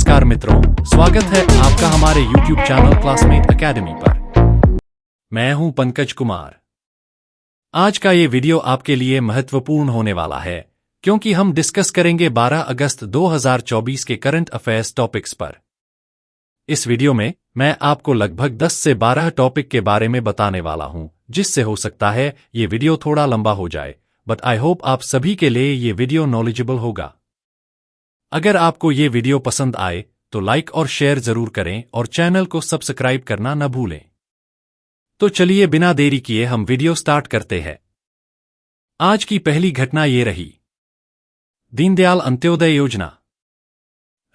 नमस्कार मित्रों, स्वागत है आपका हमारे YouTube चैनल क्लासमेट एकेडमी पर। मैं हूं पंकज कुमार। आज का ये वीडियो आपके लिए महत्वपूर्ण होने वाला है क्योंकि हम डिस्कस करेंगे 12 अगस्त 2024 के करंट अफेयर्स टॉपिक्स पर। इस वीडियो में मैं आपको लगभग 10 से 12 टॉपिक के बारे में बताने वाला हूं, जिससे हो सकता है ये वीडियो थोड़ा लंबा हो जाए, बट आई होप आप सभी के लिए ये वीडियो नॉलेजेबल होगा। अगर आपको ये वीडियो पसंद आए तो लाइक और शेयर जरूर करें और चैनल को सब्सक्राइब करना न भूलें। तो चलिए बिना देरी किए हम वीडियो स्टार्ट करते हैं। आज की पहली घटना ये रही। दीनदयाल अंत्योदय योजना।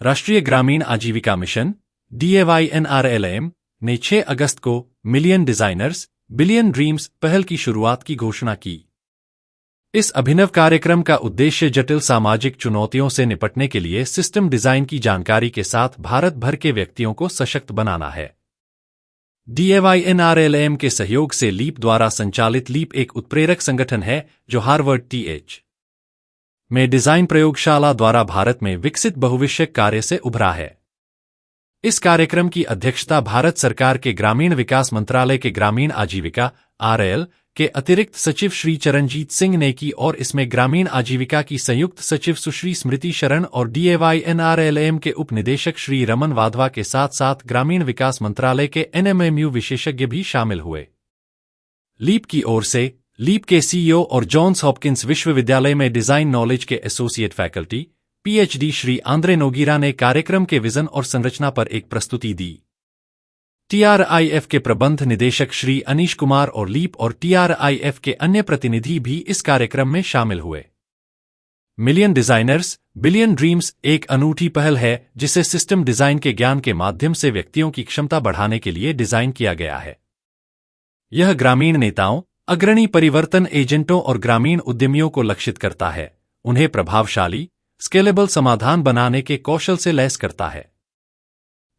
राष्ट्रीय ग्रामीण आजीविका मिशन DAYNRLM ने 6 अगस्त को मिलियन डिजाइनर्स बिलियन ड्रीम्स पहल की शुरुआत की घोषणा की। इस अभिनव कार्यक्रम का उद्देश्य जटिल सामाजिक चुनौतियों से निपटने के लिए सिस्टम डिजाइन की जानकारी के साथ भारत भर के व्यक्तियों को सशक्त बनाना है। DAYNRLM के सहयोग से लीप द्वारा संचालित लीप एक उत्प्रेरक संगठन है जो हार्वर्ड TH में डिजाइन प्रयोगशाला द्वारा भारत में विकसित बहुविषयक कार्य से उभरा है। इस कार्यक्रम की अध्यक्षता भारत सरकार के ग्रामीण विकास मंत्रालय के ग्रामीण आजीविका RL के अतिरिक्त सचिव श्री चरणजीत सिंह ने की और इसमें ग्रामीण आजीविका की संयुक्त सचिव सुश्री स्मृति शरण और DAYNRLM के उप निदेशक श्री रमन वाधवा के साथ साथ ग्रामीण विकास मंत्रालय के NMMU विशेषज्ञ भी शामिल हुए। लीप की ओर से लीप के CEO और जॉन्स हॉपकिंस विश्वविद्यालय में डिजाइन नॉलेज के associate faculty PhD Shri Andre Nogueira ने कार्यक्रम के विजन और संरचना पर एक प्रस्तुति दी। TRIF के प्रबंध निदेशक श्री अनीश कुमार और लीप और TRIF के अन्य प्रतिनिधि भी इस कार्यक्रम में शामिल हुए। मिलियन डिजाइनर्स बिलियन ड्रीम्स एक अनूठी पहल है जिसे सिस्टम डिजाइन के ज्ञान के माध्यम से व्यक्तियों की क्षमता बढ़ाने के लिए डिजाइन किया गया है। यह ग्रामीण नेताओं, अग्रणी परिवर्तन एजेंटों और ग्रामीण उद्यमियों को लक्षित करता है, उन्हें प्रभावशाली, स्केलेबल समाधान बनाने के कौशल से लैस करता है।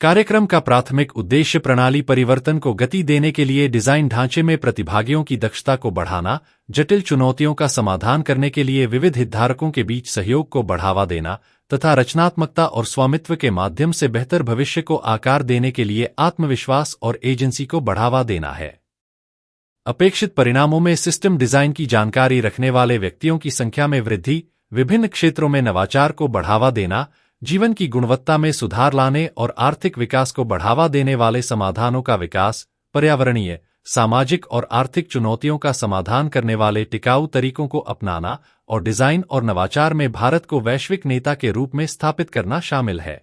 कार्यक्रम का प्राथमिक उद्देश्य प्रणाली परिवर्तन को गति देने के लिए डिजाइन ढांचे में प्रतिभागियों की दक्षता को बढ़ाना, जटिल चुनौतियों का समाधान करने के लिए विविध हितधारकों के बीच सहयोग को बढ़ावा देना तथा रचनात्मकता और स्वामित्व के माध्यम से बेहतर भविष्य को आकार देने के लिए आत्मविश्वास और एजेंसी को बढ़ावा देना है। अपेक्षित परिणामों में सिस्टम डिजाइन की जानकारी रखने वाले व्यक्तियों की संख्या में वृद्धि, विभिन्न क्षेत्रों में नवाचार को बढ़ावा देना, जीवन की गुणवत्ता में सुधार लाने और आर्थिक विकास को बढ़ावा देने वाले समाधानों का विकास, पर्यावरणीय, सामाजिक और आर्थिक चुनौतियों का समाधान करने वाले टिकाऊ तरीकों को अपनाना और डिजाइन और नवाचार में भारत को वैश्विक नेता के रूप में स्थापित करना शामिल है।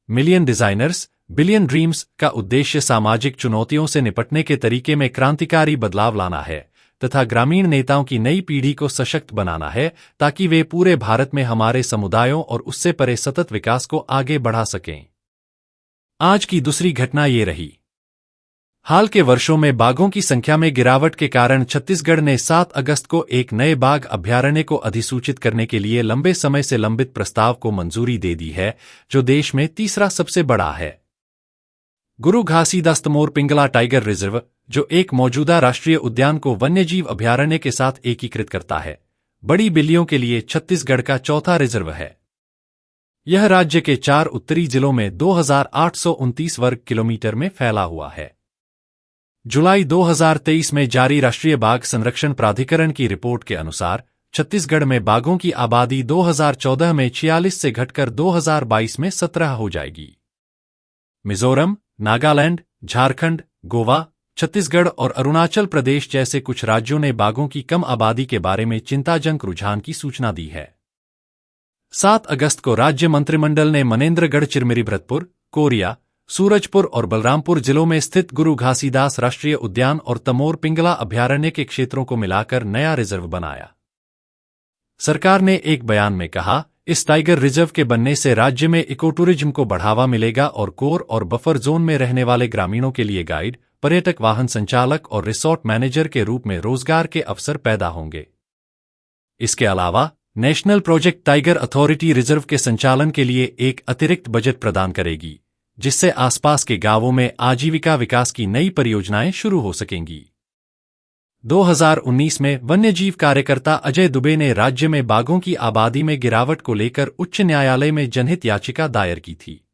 मिलियन डिजाइनर्स बिलियन ड्रीम्स का उद्देश्य सामाजिक चुनौतियों से निपटने के तरीके में क्रांतिकारी बदलाव लाना है तथा ग्रामीण नेताओं की नई पीढ़ी को सशक्त बनाना है ताकि वे पूरे भारत में हमारे समुदायों और उससे परे सतत विकास को आगे बढ़ा सकें। आज की दूसरी घटना ये रही। हाल के वर्षों में बाघों की संख्या में गिरावट के कारण छत्तीसगढ़ ने 7 अगस्त को एक नए बाघ अभयारण्य को अधिसूचित करने के लिए लंबे समय से लंबित प्रस्ताव को मंजूरी दे दी है, जो देश में तीसरा सबसे बड़ा है। गुरु घासीदास तमोर पिंगला टाइगर रिजर्व, जो एक मौजूदा राष्ट्रीय उद्यान को वन्यजीव अभयारण्य के साथ एकीकृत करता है, बड़ी बिल्लियों के लिए छत्तीसगढ़ का चौथा रिजर्व है। यह राज्य के 4 उत्तरी जिलों में 2829 वर्ग किलोमीटर में फैला हुआ है। जुलाई 2023 में जारी राष्ट्रीय बाघ संरक्षण प्राधिकरण की रिपोर्ट के अनुसार छत्तीसगढ़ में बाघों की आबादी 2014 में 46 से घटकर 2022 में 17 हो जाएगी। मिजोरम, नागालैंड, झारखंड, गोवा, छत्तीसगढ़ और अरुणाचल प्रदेश जैसे कुछ राज्यों ने बाघों की कम आबादी के बारे में चिंताजनक रुझान की सूचना दी है। 7 अगस्त को राज्य मंत्रिमंडल ने मनेन्द्रगढ़, चिरमिरी, भरतपुर, कोरिया, सूरजपुर और बलरामपुर जिलों में स्थित गुरु घासीदास राष्ट्रीय उद्यान और तमोर पिंगला अभयारण्य के क्षेत्रों को मिलाकर नया रिजर्व बनाया। सरकार ने एक बयान में कहा, इस टाइगर रिजर्व के बनने से राज्य में इकोटूरिज्म को बढ़ावा मिलेगा और कोर और बफर जोन में रहने वाले ग्रामीणों के लिए गाइड, पर्यटक, वाहन संचालक और रिसोर्ट मैनेजर के रूप में रोजगार के अवसर पैदा होंगे। इसके अलावा national project tiger authority reserve के संचालन के लिए एक अतिरिक्त बजट प्रदान करेगी, जिससे आसपास के गांवों में आजीविका विकास की नई परियोजनाएं शुरू हो सकेंगी। 2019 में वन्यजीव कार्यकर्ता अजय दुबे ने राज्य में बाघों की आबादी में गिरावट को लेकर उच्च न्यायालय में जनहित याचिका दायर की थी।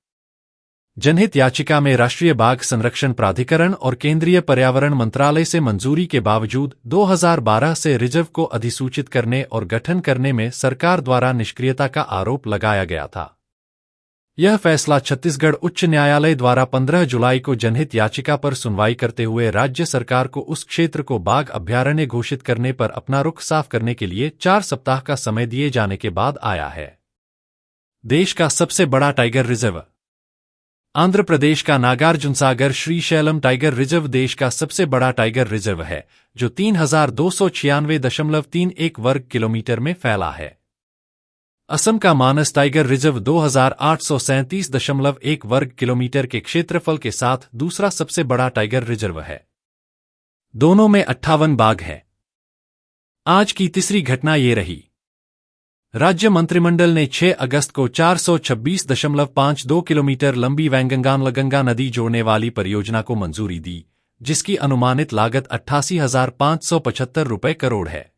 जनहित याचिका में राष्ट्रीय बाघ संरक्षण प्राधिकरण और केंद्रीय पर्यावरण मंत्रालय से मंजूरी के बावजूद 2012 से रिजर्व को अधिसूचित करने और गठन करने में सरकार द्वारा निष्क्रियता का आरोप लगाया गया था। यह फैसला छत्तीसगढ़ उच्च न्यायालय द्वारा 15 जुलाई को जनहित याचिका पर सुनवाई करते हुए राज्य सरकार को उस क्षेत्र को बाघ अभयारण्य घोषित करने पर अपना रुख साफ करने के लिए 4 सप्ताह का समय दिए जाने के बाद आया है। देश का सबसे बड़ा टाइगर रिजर्व। आंध्र प्रदेश का नागार्जुनसागर श्रीशैलम टाइगर रिजर्व देश का सबसे बड़ा टाइगर रिजर्व है, जो 3296.31 वर्ग किलोमीटर में फैला है। असम का मानस टाइगर रिजर्व 2837.1 वर्ग किलोमीटर के क्षेत्रफल के साथ दूसरा सबसे बड़ा टाइगर रिजर्व है। दोनों में 58 बाघ हैं। आज की तीसरी घटना ये रही। राज्य मंत्रिमंडल ने 6 अगस्त को 426.52 किलोमीटर लंबी वैंगंगा नदी जोड़ने वाली परियोजना को मंजूरी दी, जिसकी अनुमानित लागत 88,575 करोड़ है।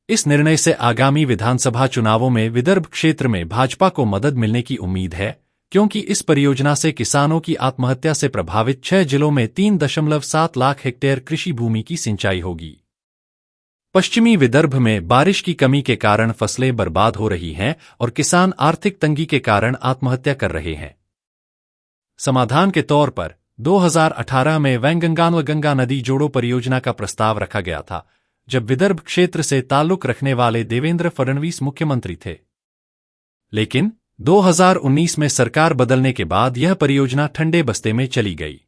इस निर्णय से आगामी विधानसभा चुनावों में विदर्भ क्षेत्र में भाजपा को मदद मिलने की उम्मीद है, क्योंकि इस परियोजना से किसानों की आत्महत्या से प्रभावित 6 जिलों में 3.7 लाख हेक्टेयर कृषि भूमि की सिंचाई होगी। पश्चिमी विदर्भ में बारिश की कमी के कारण फसलें बर्बाद हो रही हैं और किसान आर्थिक तंगी के कारण आत्महत्या कर रहे हैं। समाधान के तौर पर 2018 में वैंगंगा नदी जोड़ो परियोजना का प्रस्ताव रखा गया था, जब विदर्भ क्षेत्र से ताल्लुक रखने वाले देवेंद्र फडणवीस मुख्यमंत्री थे। लेकिन 2019 में सरकार बदलने के बाद यह परियोजना ठंडे बस्ते में चली गई।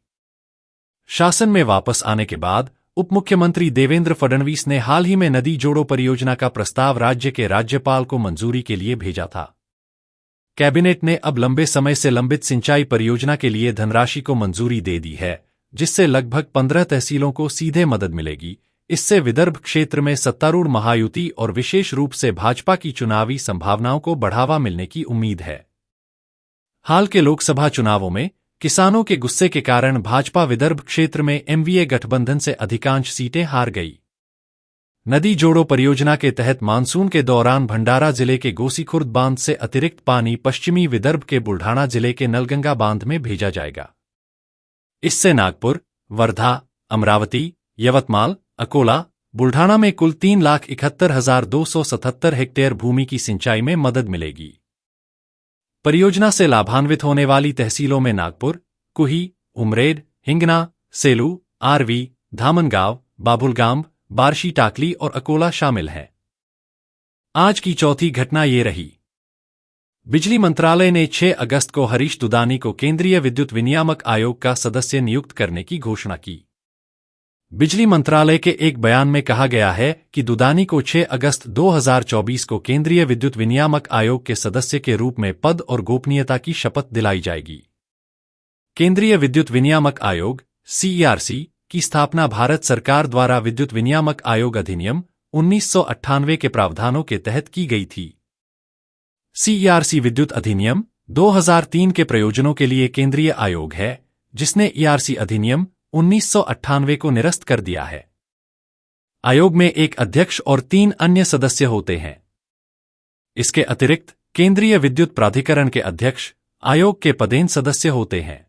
शासन में वापस आने के बाद उप मुख्यमंत्री देवेंद्र फडणवीस ने हाल ही में नदी जोड़ो परियोजना का प्रस्ताव राज्य के राज्यपाल को मंजूरी के लिए भेजा था। कैबिनेट ने अब लंबे समय से लंबित सिंचाई परियोजना के लिए धनराशि को मंजूरी दे दी है, जिससे लगभग 15 तहसीलों को सीधे मदद मिलेगी। इससे विदर्भ क्षेत्र में सत्तारूढ़ महायुति और विशेष रूप से भाजपा की चुनावी संभावनाओं को बढ़ावा मिलने की उम्मीद है। हाल के लोकसभा चुनावों में किसानों के गुस्से के कारण भाजपा विदर्भ क्षेत्र में एमवीए गठबंधन से अधिकांश सीटें हार गई। नदी जोड़ो परियोजना के तहत मानसून के दौरान भंडारा जिले के गोसीखुर्द बांध से अतिरिक्त पानी पश्चिमी विदर्भ के बुल्ढाना जिले के नलगंगा बांध में भेजा जाएगा। इससे नागपुर, वर्धा, अमरावती, यवतमाल, अकोला, बुल्ढाना में कुल 3,71,277 हेक्टेयर भूमि की सिंचाई में मदद मिलेगी। परियोजना से लाभान्वित होने वाली तहसीलों में नागपुर, कुही, उमरेड, हिंगना, सेलू, आरवी, धामनगांव, बाबुलगाम, बार्शी टाकली और अकोला शामिल हैं। आज की चौथी घटना ये रही। बिजली मंत्रालय ने 6 अगस्त को हरीश दुदानी को केंद्रीय विद्युत विनियामक आयोग का सदस्य नियुक्त करने की घोषणा की। बिजली मंत्रालय के एक बयान में कहा गया है कि दुदानी को 6 अगस्त 2024 को केंद्रीय विद्युत विनियामक आयोग के सदस्य के रूप में पद और गोपनीयता की शपथ दिलाई जाएगी। केंद्रीय विद्युत विनियामक आयोग (CERC) की स्थापना भारत सरकार द्वारा विद्युत विनियामक आयोग अधिनियम 1998 के प्रावधानों के तहत की गई थी। CERC विद्युत अधिनियम 2003 के प्रयोजनों के लिए केंद्रीय आयोग है, जिसने ERC अधिनियम 1998 को निरस्त कर दिया है। आयोग में एक अध्यक्ष और 3 अन्य सदस्य होते हैं। इसके अतिरिक्त केंद्रीय विद्युत प्राधिकरण के अध्यक्ष आयोग के पदेन सदस्य होते हैं।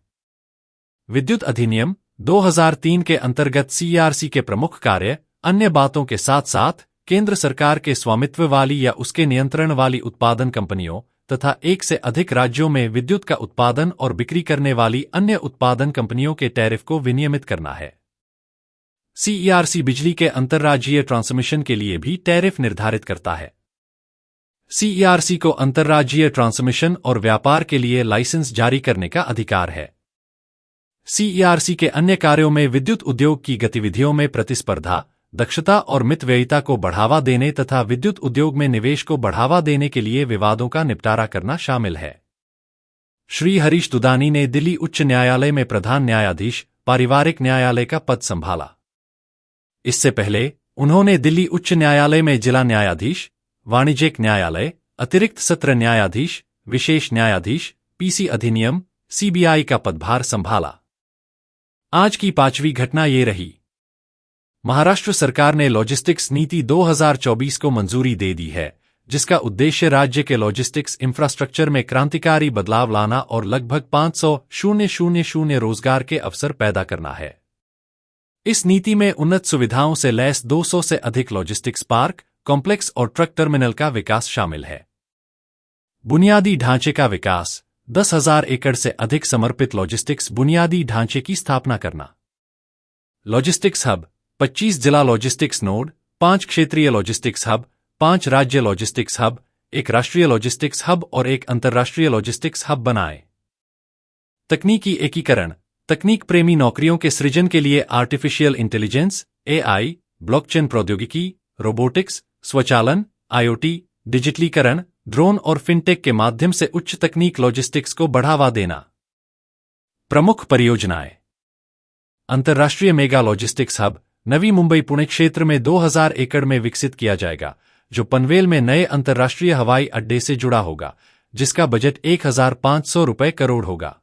विद्युत अधिनियम 2003 के अंतर्गत CERC के प्रमुख कार्य अन्य बातों के साथ साथ केंद्र सरकार के स्वामित्व वाली या उसके नियंत्रण वाली उत्पादन कंपनियों तथा एक से अधिक राज्यों में विद्युत का उत्पादन और बिक्री करने वाली अन्य उत्पादन कंपनियों के टैरिफ को विनियमित करना है। CERC बिजली के अंतर्राज्यीय ट्रांसमिशन के लिए भी टैरिफ निर्धारित करता है। CERC को अंतर्राज्यीय ट्रांसमिशन और व्यापार के लिए लाइसेंस जारी करने का अधिकार है। CERC के अन्य कार्यों में विद्युत उद्योग की गतिविधियों में प्रतिस्पर्धा, दक्षता और मितव्ययिता को बढ़ावा देने तथा विद्युत उद्योग में निवेश को बढ़ावा देने के लिए विवादों का निपटारा करना शामिल है। श्री हरीश दुदानी ने दिल्ली उच्च न्यायालय में प्रधान न्यायाधीश, पारिवारिक न्यायालय का पद संभाला। इससे पहले उन्होंने दिल्ली उच्च न्यायालय में जिला न्यायाधीश, वाणिज्यिक न्यायालय, अतिरिक्त सत्र न्यायाधीश, विशेष न्यायाधीश, PC अधिनियम, CBI का पदभार संभाला। आज की 5वीं घटना ये रही। महाराष्ट्र सरकार ने लॉजिस्टिक्स नीति 2024 को मंजूरी दे दी है, जिसका उद्देश्य राज्य के लॉजिस्टिक्स इंफ्रास्ट्रक्चर में क्रांतिकारी बदलाव लाना और लगभग 500,000 रोजगार के अवसर पैदा करना है। इस नीति में उन्नत सुविधाओं से लैस 200 से अधिक लॉजिस्टिक्स पार्क, कॉम्प्लेक्स और ट्रक टर्मिनल का विकास शामिल है। बुनियादी ढांचे का विकास, 10,000 एकड़ से अधिक समर्पित लॉजिस्टिक्स बुनियादी ढांचे की स्थापना करना। लॉजिस्टिक्स हब, 25 जिला लॉजिस्टिक्स नोड, 5 क्षेत्रीय लॉजिस्टिक्स हब, 5 राज्य लॉजिस्टिक्स हब, 1 राष्ट्रीय लॉजिस्टिक्स हब और 1 अंतर्राष्ट्रीय लॉजिस्टिक्स हब बनाए। तकनीकी एकीकरण, तकनीक प्रेमी नौकरियों के सृजन के लिए आर्टिफिशियल इंटेलिजेंस, AI, ब्लॉकचेन प्रौद्योगिकी, रोबोटिक्स, स्वचालन, IoT, डिजिटलीकरण, ड्रोन और फिनटेक के माध्यम से उच्च तकनीक लॉजिस्टिक्स को बढ़ावा देना। प्रमुख परियोजनाएं। अंतर्राष्ट्रीय mega logistics hub Navi Mumbai Pune क्षेत्र में 2000 एकड़ में विकसित किया जाएगा, जो पनवेल में नए अंतर्राष्ट्रीय हवाई अड्डे से जुड़ा होगा, जिसका बजट 1,500 करोड़ होगा।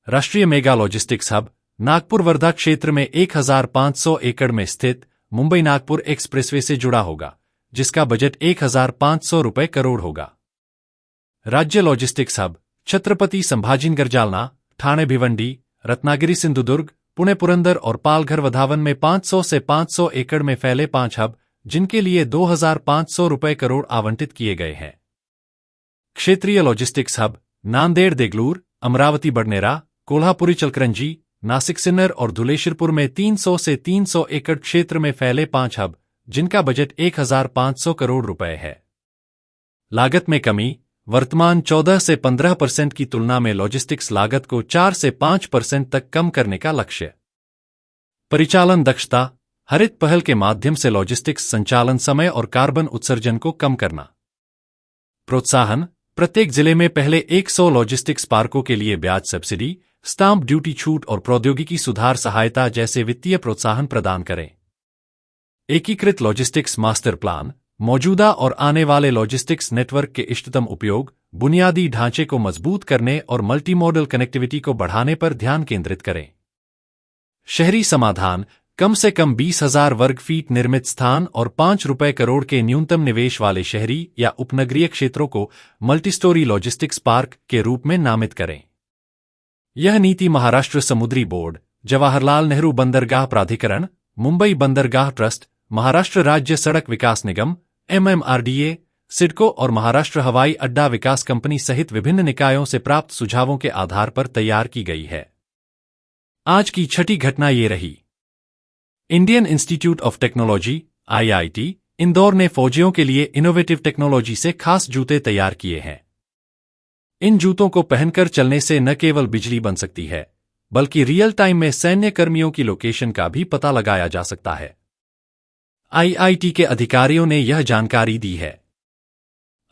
राष्ट्रीय mega logistics hub Nagpur Wardha क्षेत्र में 1,500 एकड़ में स्थित मुंबई नागपुर एक्सप्रेसवे से जुड़ा होगा, जिसका बजट 1,500 करोड़ होगा। राज्य लॉजिस्टिक्स हब छत्रपति संभाजीनगर जालना, ठाणे भिवंडी, रत्नागिरी सिंधुदुर्ग, पुणे पुरंदर और पालघर वधावन में 500 से 500 एकड़ में फैले 5 हब, जिनके लिए 2,500 करोड़ आवंटित किए गए हैं। क्षेत्रीय लॉजिस्टिक्स हब नांदेड़ देगलूर, अमरावती बडनेरा, कोल्हापुरी चलकरंजी, नासिक सिन्नर और धुलेश्वरपुर में 300 से 300 एकड़ क्षेत्र में फैले 5 हब, जिनका बजट 1,500 करोड़ रुपए है। लागत में कमी, वर्तमान 14 से 15% की तुलना में लॉजिस्टिक्स लागत को 4 से 5% तक कम करने का लक्ष्य। परिचालन दक्षता, हरित पहल के माध्यम से लॉजिस्टिक्स संचालन समय और कार्बन उत्सर्जन को कम करना। प्रोत्साहन, प्रत्येक जिले में पहले 100 लॉजिस्टिक्स पार्कों के लिए ब्याज सब्सिडी, स्टाम्प ड्यूटी छूट और प्रौद्योगिकी सुधार सहायता जैसे वित्तीय प्रोत्साहन प्रदान करें। एकीकृत लॉजिस्टिक्स मास्टर प्लान, मौजूदा और आने वाले लॉजिस्टिक्स नेटवर्क के इष्टतम उपयोग, बुनियादी ढांचे को मजबूत करने और मल्टीमॉडल कनेक्टिविटी को बढ़ाने पर ध्यान केंद्रित करें। शहरी समाधान, कम से कम 20,000 वर्ग फीट निर्मित स्थान और 5 रुपए करोड़ के न्यूनतम निवेश वाले शहरी या उपनगरीय क्षेत्रों को मल्टीस्टोरी लॉजिस्टिक्स पार्क के रूप में नामित करें। यह नीति महाराष्ट्र समुद्री बोर्ड, जवाहरलाल नेहरू बंदरगाह प्राधिकरण, मुंबई बंदरगाह ट्रस्ट, महाराष्ट्र राज्य सड़क विकास निगम MMRDA, सिडको और महाराष्ट्र हवाई अड्डा विकास कंपनी सहित विभिन्न निकायों से प्राप्त सुझावों के आधार पर तैयार की गई है। आज की छठी घटना ये रही। Indian institute of technology IIT Indore ने फौजियों के लिए इनोवेटिव टेक्नोलॉजी से खास जूते तैयार किए हैं। इन जूतों को पहनकर चलने से न केवल बिजली बन सकती है, बल्कि रियल टाइम में सैन्य कर्मियों की लोकेशन का भी पता लगाया जा सकता है। IIT के अधिकारियों ने यह जानकारी दी है।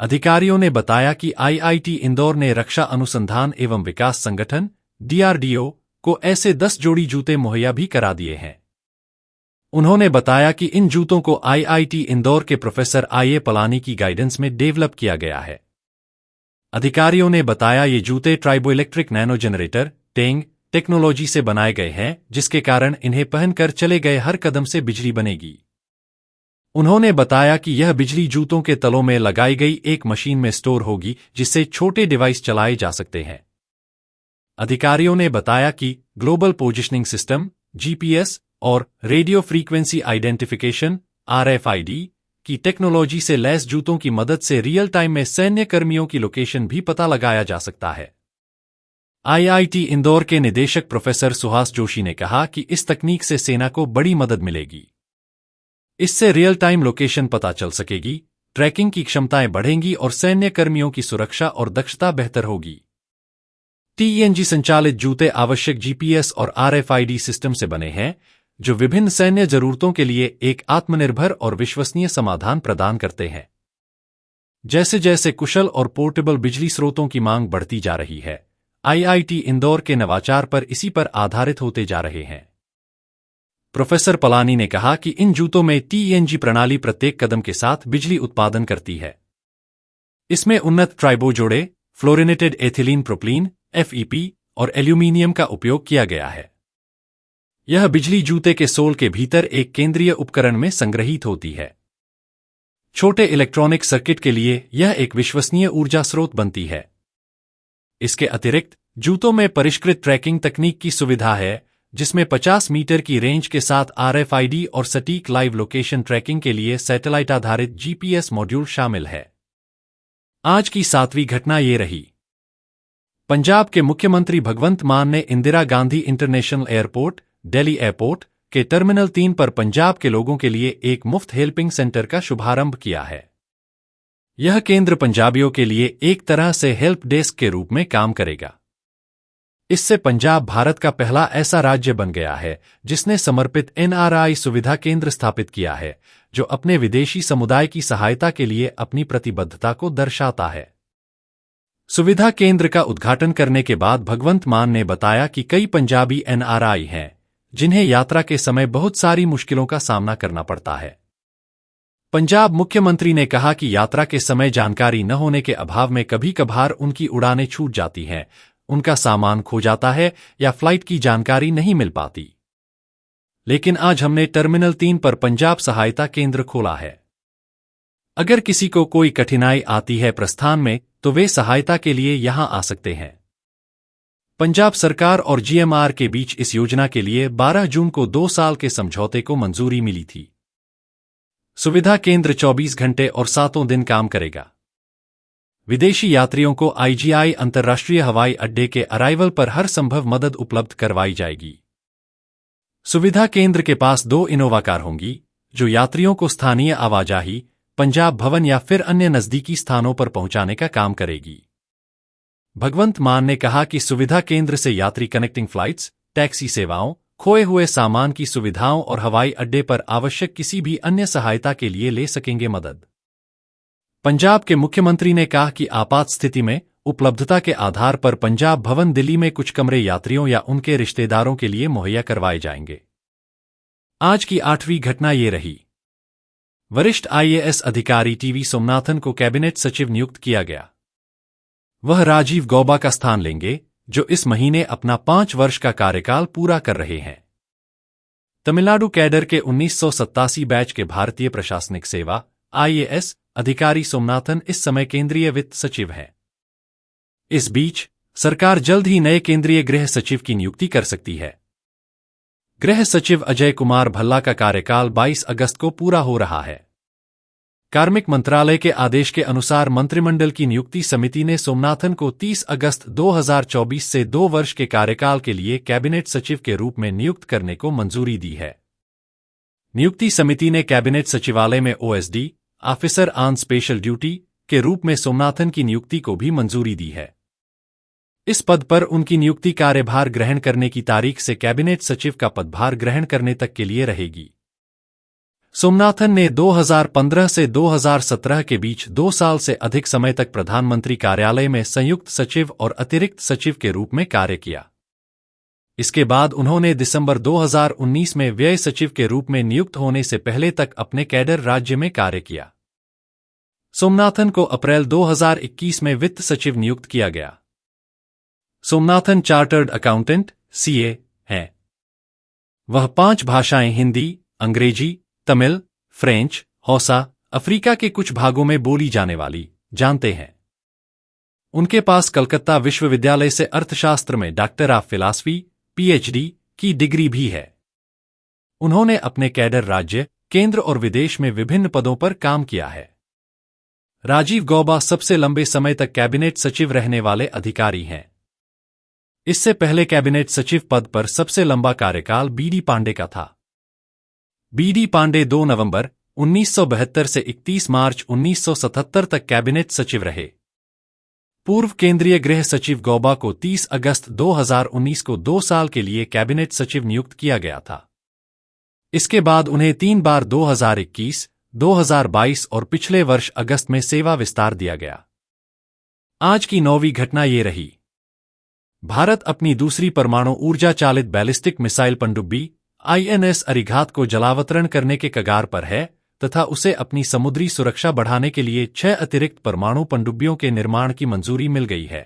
अधिकारियों ने बताया कि IIT इंदौर ने रक्षा अनुसंधान एवं विकास संगठन DRDO को ऐसे 10 जोड़ी जूते मुहैया भी करा दिए हैं। उन्होंने बताया कि इन जूतों को IIT इंदौर के प्रोफेसर IA पलानी की गाइडेंस में डेवलप किया गया है। अधिकारियों ने बताया ये जूते triboelectric nano generator tang technology से बनाए गए हैं, जिसके कारण इन्हें पहनकर चले गए हर कदम से बिजली बनेगी। उन्होंने बताया कि यह बिजली जूतों के तलों में लगाई गई एक मशीन में स्टोर होगी, जिससे छोटे डिवाइस चलाए जा सकते हैं। अधिकारियों ने बताया कि ग्लोबल पोजिशनिंग सिस्टम GPS और रेडियो फ्रीक्वेंसी आइडेंटिफिकेशन RFID की टेक्नोलॉजी से लैस जूतों की मदद से रियल टाइम में सैन्य कर्मियों की लोकेशन भी पता लगाया जा सकता है। IIT इंदौर के निदेशक प्रोफेसर सुहास जोशी ने कहा कि इस तकनीक से सेना को बड़ी मदद मिलेगी। इससे रियल टाइम लोकेशन पता चल सकेगी, ट्रैकिंग की क्षमताएं बढ़ेंगी और सैन्य कर्मियों की सुरक्षा और दक्षता बेहतर होगी। TNG संचालित जूते आवश्यक GPS और RFID सिस्टम से बने हैं, जो विभिन्न सैन्य जरूरतों के लिए एक आत्मनिर्भर और विश्वसनीय समाधान प्रदान करते हैं। जैसे जैसे कुशल और पोर्टेबल बिजली स्रोतों की मांग बढ़ती जा रही है, IIT इंदौर के नवाचार पर इसी पर आधारित होते जा रहे हैं। प्रोफेसर पलानी ने कहा कि इन जूतों में TNG प्रणाली प्रत्येक कदम के साथ बिजली उत्पादन करती है। इसमें उन्नत ट्राइबो जोड़े, फ्लोरिनेटेड एथिलीन प्रोपलीन FEP और एल्यूमीनियम का उपयोग किया गया है। यह बिजली जूते के सोल के भीतर एक केंद्रीय उपकरण में संग्रहीत होती है। छोटे इलेक्ट्रॉनिक सर्किट के लिए यह एक विश्वसनीय ऊर्जा स्रोत बनती है। इसके अतिरिक्त जूतों में परिष्कृत ट्रैकिंग तकनीक की सुविधा है, जिसमें 50 मीटर की रेंज के साथ RFID और सटीक लाइव लोकेशन ट्रैकिंग के लिए सैटेलाइट आधारित GPS मॉड्यूल शामिल है। आज की 7वीं घटना ये रही। पंजाब के मुख्यमंत्री भगवंत मान ने Indira Gandhi international airport, Delhi airport के टर्मिनल 3 पर पंजाब के लोगों के लिए एक मुफ्त हेल्पिंग सेंटर का शुभारंभ किया है। यह केंद्र पंजाबियों के लिए एक तरह से हेल्प डेस्क के रूप में काम करेगा। इससे पंजाब भारत का पहला ऐसा राज्य बन गया है जिसने समर्पित NRI सुविधा केंद्र स्थापित किया है, जो अपने विदेशी समुदाय की सहायता के लिए अपनी प्रतिबद्धता को दर्शाता है। सुविधा केंद्र का उद्घाटन करने के बाद भगवंत मान ने बताया कि कई पंजाबी NRI हैं जिन्हें यात्रा के समय बहुत सारी मुश्किलों का सामना करना पड़ता है। पंजाब मुख्यमंत्री ने कहा कि यात्रा के समय जानकारी न होने के अभाव में कभी कभार उनकी उड़ानें छूट जाती हैं, उनका सामान खो जाता है या फ्लाइट की जानकारी नहीं मिल पाती। लेकिन आज हमने टर्मिनल 3 पर पंजाब सहायता केंद्र खोला है। अगर किसी को कोई कठिनाई आती है प्रस्थान में, तो वे सहायता के लिए यहां आ सकते हैं। पंजाब सरकार और GMR के बीच इस योजना के लिए 12 जून को 2 साल के समझौते को मंजूरी मिली थी। सुविधा केंद्र 24 घंटे और 7 दिन काम करेगा। विदेशी यात्रियों को IGI अंतर्राष्ट्रीय हवाई अड्डे के अराइवल पर हर संभव मदद उपलब्ध करवाई जाएगी। सुविधा केंद्र के पास 2 इनोवा कार होंगी, जो यात्रियों को स्थानीय आवाजाही, पंजाब भवन या फिर अन्य नजदीकी स्थानों पर पहुंचाने का काम करेगी। भगवंत मान ने कहा कि सुविधा केंद्र से यात्री कनेक्टिंग फ्लाइट्स, टैक्सी सेवाओं, खोए हुए सामान की सुविधाओं और हवाई अड्डे पर आवश्यक किसी भी अन्य सहायता के लिए ले सकेंगे मदद। पंजाब के मुख्यमंत्री ने कहा कि आपात स्थिति में उपलब्धता के आधार पर पंजाब भवन दिल्ली में कुछ कमरे यात्रियों या उनके रिश्तेदारों के लिए मुहैया करवाए जाएंगे। आज की 8वीं घटना ये रही। वरिष्ठ IAS अधिकारी TV सोमनाथन को कैबिनेट सचिव नियुक्त किया गया। वह राजीव गौबा का स्थान लेंगे, जो इस महीने अपना 5 वर्ष का कार्यकाल पूरा कर रहे हैं। तमिलनाडु कैडर के 1987 बैच के भारतीय प्रशासनिक सेवा IAS अधिकारी सोमनाथन इस समय केंद्रीय वित्त सचिव हैं। इस बीच सरकार जल्द ही नए केंद्रीय गृह सचिव की नियुक्ति कर सकती है। गृह सचिव अजय कुमार भल्ला का कार्यकाल 22 अगस्त को पूरा हो रहा है। कार्मिक मंत्रालय के आदेश के अनुसार मंत्रिमंडल की नियुक्ति समिति ने सोमनाथन को 30 अगस्त 2024 से 2 वर्ष के कार्यकाल के लिए कैबिनेट सचिव के रूप में नियुक्त करने को मंजूरी दी है। नियुक्ति समिति ने कैबिनेट सचिवालय में OSD, officer on special duty, के रूप में सोमनाथन की नियुक्ति को भी मंजूरी दी है। इस पद पर उनकी नियुक्ति कार्यभार ग्रहण करने की तारीख से कैबिनेट सचिव का पदभार ग्रहण करने तक के लिए रहेगी। सोमनाथन ने 2015 से 2017 के बीच 2 साल से अधिक समय तक प्रधानमंत्री कार्यालय में संयुक्त सचिव और अतिरिक्त सचिव के रूप में कार्य किया। इसके बाद उन्होंने दिसंबर 2019 में व्यय सचिव के रूप में नियुक्त होने से पहले तक अपने कैडर राज्य में कार्य किया। सोमनाथन को अप्रैल 2021 में वित्त सचिव नियुक्त किया गया। सोमनाथन चार्टर्ड अकाउंटेंट CA हैं। वह 5 भाषाएं हिंदी, अंग्रेजी, तमिल, फ्रेंच, हौसा, अफ्रीका के कुछ भागों में बोली जाने वाली जानते हैं। उनके पास कलकत्ता विश्वविद्यालय से अर्थशास्त्र में डॉक्टर ऑफ फिलॉसफी PhD की डिग्री भी है। उन्होंने अपने कैडर राज्य, केंद्र और विदेश में विभिन्न पदों पर काम किया है। राजीव गौबा सबसे लंबे समय तक कैबिनेट सचिव रहने वाले अधिकारी हैं। इससे पहले कैबिनेट सचिव पद पर सबसे लंबा कार्यकाल BD पांडे का था। BD पांडे 2 नवंबर 1972 से 31 मार्च 1977 तक कैबिनेट सचिव रहे। पूर्व केंद्रीय गृह सचिव गौबा को 30 अगस्त 2019 को 2 साल के लिए कैबिनेट सचिव नियुक्त किया गया था। इसके बाद उन्हें 3 बार 2021, 2022 और पिछले वर्ष अगस्त में सेवा विस्तार दिया गया। आज की 9वीं घटना ये रही। भारत अपनी दूसरी परमाणु ऊर्जा चालित बैलिस्टिक मिसाइल पनडुब्बी INS अरिघात को जलावतरण करने के कगार पर है तथा उसे अपनी समुद्री सुरक्षा बढ़ाने के लिए 6 अतिरिक्त परमाणु पनडुब्बियों के निर्माण की मंजूरी मिल गई है।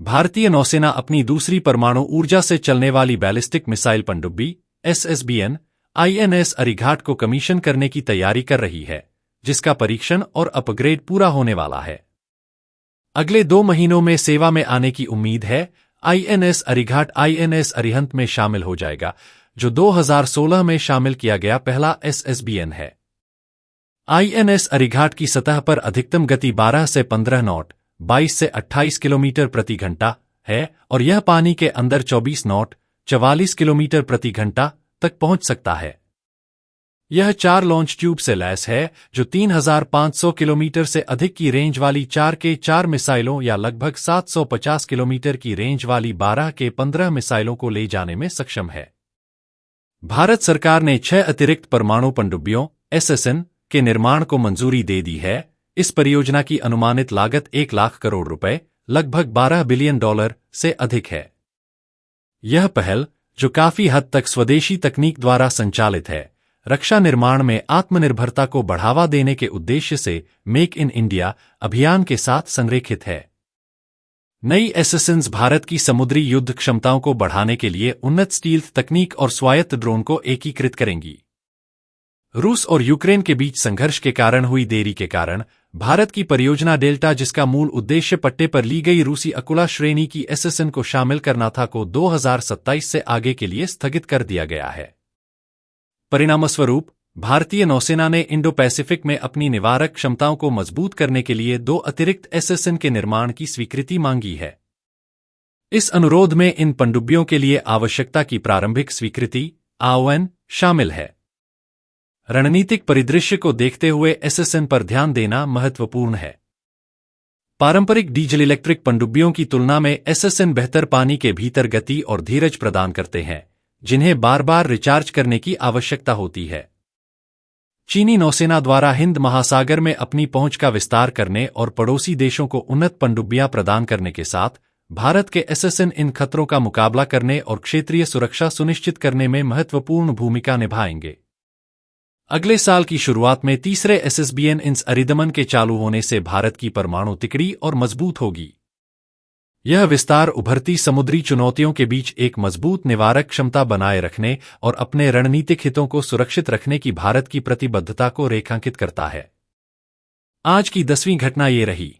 भारतीय नौसेना अपनी दूसरी परमाणु ऊर्जा से चलने वाली बैलिस्टिक मिसाइल पनडुब्बी SSBN INS अरिघाट को कमीशन करने की तैयारी कर रही है, जिसका परीक्षण और अपग्रेड पूरा होने वाला है। अगले 2 महीनों में सेवा में आने की उम्मीद है। INS अरिघाट INS अरिहंत में शामिल हो जाएगा, जो 2016 में शामिल किया गया पहला SSBN है। INS अरिघाट की सतह पर अधिकतम गति 12 से 15 नॉट 22 से 28 किलोमीटर प्रति घंटा है और यह पानी के अंदर 24 नॉट 44 किलोमीटर प्रति घंटा तक पहुंच सकता है। यह 4 लॉन्च ट्यूब से लैस है, जो 3500 किलोमीटर से अधिक की रेंज वाली 4 के 4 मिसाइलों या लगभग 750 किलोमीटर की रेंज वाली 12 के 15 मिसाइलों को ले जाने में सक्षम है। भारत सरकार ने 6 अतिरिक्त परमाणु पनडुब्बियों SSN के निर्माण को मंजूरी दे दी है। इस परियोजना की अनुमानित लागत 1 लाख करोड़ रुपए, लगभग $12 बिलियन से अधिक है। यह पहल, जो काफी हद तक स्वदेशी तकनीक द्वारा संचालित है, रक्षा निर्माण में आत्मनिर्भरता को बढ़ावा देने के उद्देश्य से मेक इन इंडिया अभियान के साथ संरेखित है। नई SSNs भारत की समुद्री युद्ध क्षमताओं को बढ़ाने के लिए उन्नत स्टील्थ तकनीक और स्वायत्त ड्रोन को एकीकृत करेंगी। रूस और यूक्रेन के बीच संघर्ष के कारण हुई देरी के कारण भारत की परियोजना डेल्टा, जिसका मूल उद्देश्य पट्टे पर ली गई रूसी अकुला श्रेणी की SSN को शामिल करना था, को 2027 से आगे के लिए स्थगित कर दिया गया है। परिणामस्वरूप भारतीय नौसेना ने इंडो पैसिफिक में अपनी निवारक क्षमताओं को मजबूत करने के लिए 2 अतिरिक्त SSN के निर्माण की स्वीकृति मांगी है। इस अनुरोध में इन पनडुब्बियों के लिए आवश्यकता की प्रारंभिक स्वीकृति AON शामिल है। रणनीतिक परिदृश्य को देखते हुए SSN पर ध्यान देना महत्वपूर्ण है। पारंपरिक डीजल इलेक्ट्रिक पनडुब्बियों की तुलना में SSN बेहतर पानी के भीतर गति और धीरज प्रदान करते हैं, जिन्हें बार बार रिचार्ज करने की आवश्यकता होती है। चीनी नौसेना द्वारा हिंद महासागर में अपनी पहुंच का विस्तार करने और पड़ोसी देशों को उन्नत पनडुब्बियां प्रदान करने के साथ भारत के SSN इन खतरों का मुकाबला करने और क्षेत्रीय सुरक्षा सुनिश्चित करने में महत्वपूर्ण भूमिका निभाएंगे। अगले साल की शुरुआत में तीसरे SSBN इंस अरिदमन के चालू होने से भारत की परमाणु तिकड़ी और मजबूत होगी। यह विस्तार उभरती समुद्री चुनौतियों के बीच एक मजबूत निवारक क्षमता बनाए रखने और अपने रणनीतिक हितों को सुरक्षित रखने की भारत की प्रतिबद्धता को रेखांकित करता है। आज की 10वीं घटना ये रही।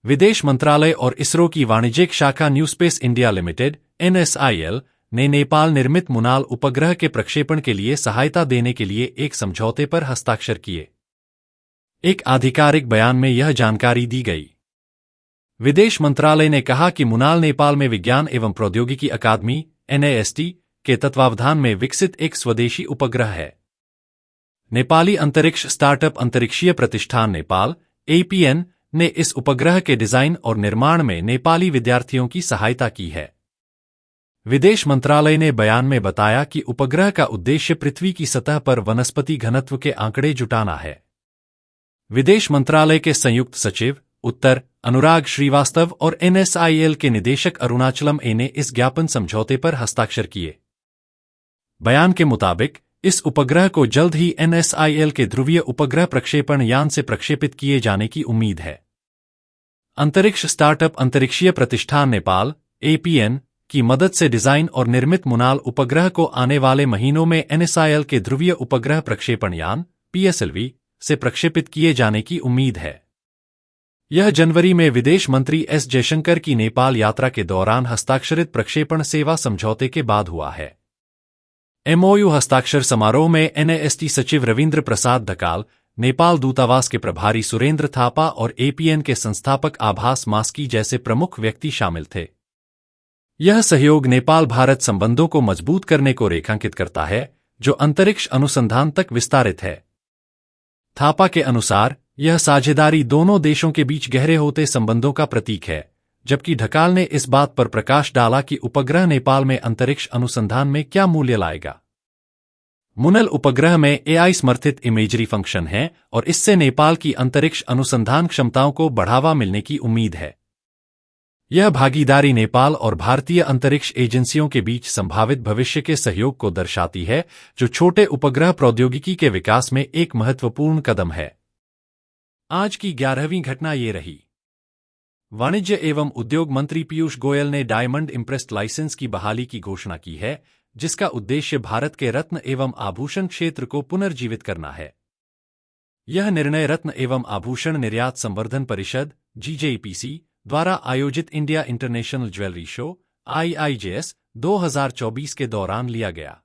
विदेश मंत्रालय और इसरो की वाणिज्यिक शाखा न्यूस्पेस इंडिया लिमिटेड NSIL ने नेपाल निर्मित मुनाल उपग्रह के प्रक्षेपण के लिए सहायता देने के लिए एक समझौते पर हस्ताक्षर किए। एक आधिकारिक बयान में यह जानकारी दी गई। विदेश मंत्रालय ने कहा कि मुनाल नेपाल में विज्ञान एवं प्रौद्योगिकी अकादमी NIST के तत्वावधान में विकसित एक स्वदेशी उपग्रह है। नेपाली अंतरिक्ष स्टार्टअप अंतरिक्षीय प्रतिष्ठान नेपाल APN ने इस उपग्रह के डिजाइन और निर्माण में नेपाली विद्यार्थियों की सहायता की है। विदेश मंत्रालय ने बयान में बताया कि उपग्रह का उद्देश्य पृथ्वी की सतह पर वनस्पति घनत्व के आंकड़े जुटाना है। विदेश मंत्रालय के संयुक्त सचिव उत्तर अनुराग श्रीवास्तव और NSIL के निदेशक अरुणाचलम ए ने इस ज्ञापन समझौते पर हस्ताक्षर किए। बयान के मुताबिक इस उपग्रह को जल्द ही NSIL के ध्रुवीय उपग्रह प्रक्षेपण यान से प्रक्षेपित किए जाने की उम्मीद है। अंतरिक्ष स्टार्टअप अंतरिक्षीय प्रतिष्ठान नेपाल APN की मदद से डिजाइन और निर्मित मुनाल उपग्रह को आने वाले महीनों में NSIL के ध्रुवीय उपग्रह प्रक्षेपण यान PSLV से प्रक्षेपित किए जाने की उम्मीद है। यह जनवरी में विदेश मंत्री S जयशंकर की नेपाल यात्रा के दौरान हस्ताक्षरित प्रक्षेपण सेवा समझौते के बाद हुआ है। MOU हस्ताक्षर समारोह में NIST सचिव रविंद्र प्रसाद ढकाल, नेपाल दूतावास के प्रभारी सुरेंद्र थापा और APN के संस्थापक आभास मास्की जैसे प्रमुख व्यक्ति शामिल थे। यह सहयोग नेपाल भारत संबंधों को मजबूत करने को रेखांकित करता है, जो अंतरिक्ष अनुसंधान तक विस्तारित है। थापा के अनुसार यह साझेदारी दोनों देशों के बीच गहरे होते संबंधों का प्रतीक है, जबकि ढकाल ने इस बात पर प्रकाश डाला कि उपग्रह नेपाल में अंतरिक्ष अनुसंधान में क्या मूल्य लाएगा। मुनल उपग्रह में AI समर्थित इमेजरी फंक्शन है और इससे नेपाल की अंतरिक्ष अनुसंधान क्षमताओं को बढ़ावा मिलने की उम्मीद है। यह भागीदारी नेपाल और भारतीय अंतरिक्ष एजेंसियों के बीच संभावित भविष्य के सहयोग को दर्शाती है, जो छोटे उपग्रह प्रौद्योगिकी के विकास में एक महत्वपूर्ण कदम है। आज की 11वीं घटना ये रही। वाणिज्य एवं उद्योग मंत्री पीयूष गोयल ने डायमंड इम्प्रेस्ड लाइसेंस की बहाली की घोषणा की है, जिसका उद्देश्य भारत के रत्न एवं आभूषण क्षेत्र को पुनर्जीवित करना है। यह निर्णय रत्न एवं आभूषण निर्यात संवर्धन परिषद (GJPC) द्वारा आयोजित India international jewellery show (IIJS) 2024 के दौरान लिया गया।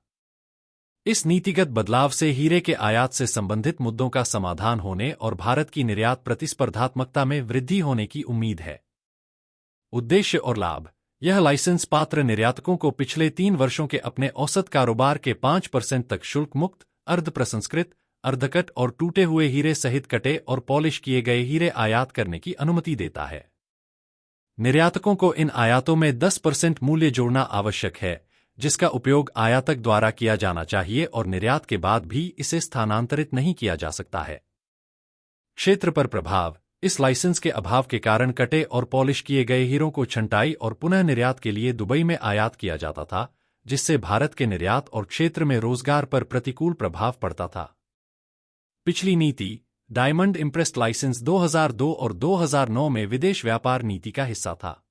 इस नीतिगत बदलाव से हीरे के आयात से संबंधित मुद्दों का समाधान होने और भारत की निर्यात प्रतिस्पर्धात्मकता में वृद्धि होने की उम्मीद है। उद्देश्य और लाभ: यह लाइसेंस पात्र निर्यातकों को पिछले 3 वर्षों के अपने औसत कारोबार के 5% तक शुल्क मुक्त, अर्ध प्रसंस्कृत, अर्धकट और टूटे हुए हीरे सहित कटे और पॉलिश किए गए हीरे आयात करने की अनुमति देता है। निर्यातकों को इन आयातों में 10% मूल्य जोड़ना आवश्यक है, जिसका उपयोग आयातक द्वारा किया जाना चाहिए और निर्यात के बाद भी इसे स्थानांतरित नहीं किया जा सकता है। क्षेत्र पर प्रभाव: इस लाइसेंस के अभाव के कारण कटे और पॉलिश किए गए हीरों को छंटाई और पुनः निर्यात के लिए दुबई में आयात किया जाता था, जिससे भारत के निर्यात और क्षेत्र में रोजगार पर प्रतिकूल प्रभाव पड़ता था। पिछली नीति: डायमंड इम्प्रेस्ड लाइसेंस 2002 और 2009 में विदेश व्यापार नीति का हिस्सा था।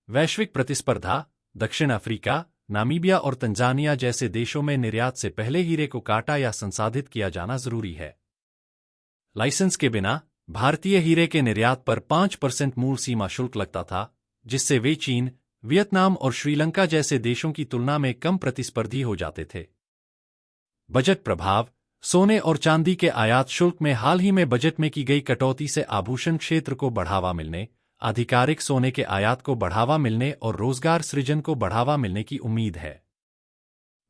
वैश्विक प्रतिस्पर्धा: दक्षिण अफ्रीका, नामीबिया और तंजानिया जैसे देशों में निर्यात से पहले हीरे को काटा या संसाधित किया जाना जरूरी है। लाइसेंस के बिना भारतीय हीरे के निर्यात पर 5% मूल सीमा शुल्क लगता था, जिससे वे चीन, वियतनाम और श्रीलंका जैसे देशों की तुलना में कम प्रतिस्पर्धी हो जाते थे। बजट प्रभाव: सोने और चांदी के आयात शुल्क में हाल ही में बजट में की गई कटौती से आभूषण क्षेत्र को बढ़ावा मिलने, आधिकारिक सोने के आयात को बढ़ावा मिलने और रोजगार सृजन को बढ़ावा मिलने की उम्मीद है।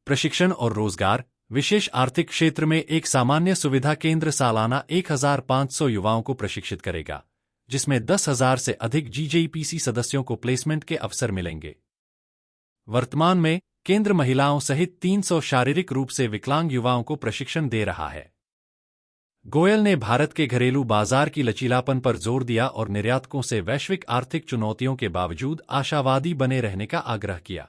प्रशिक्षण और रोजगार: विशेष आर्थिक क्षेत्र में एक सामान्य सुविधा केंद्र सालाना 1500 युवाओं को प्रशिक्षित करेगा, जिसमें 10,000 से अधिक GJPC सदस्यों को प्लेसमेंट के अवसर मिलेंगे। वर्तमान में केंद्र महिलाओं सहित 300 शारीरिक रूप से विकलांग युवाओं को प्रशिक्षण दे रहा है। गोयल ने भारत के घरेलू बाजार की लचीलापन पर जोर दिया और निर्यातकों से वैश्विक आर्थिक चुनौतियों के बावजूद आशावादी बने रहने का आग्रह किया।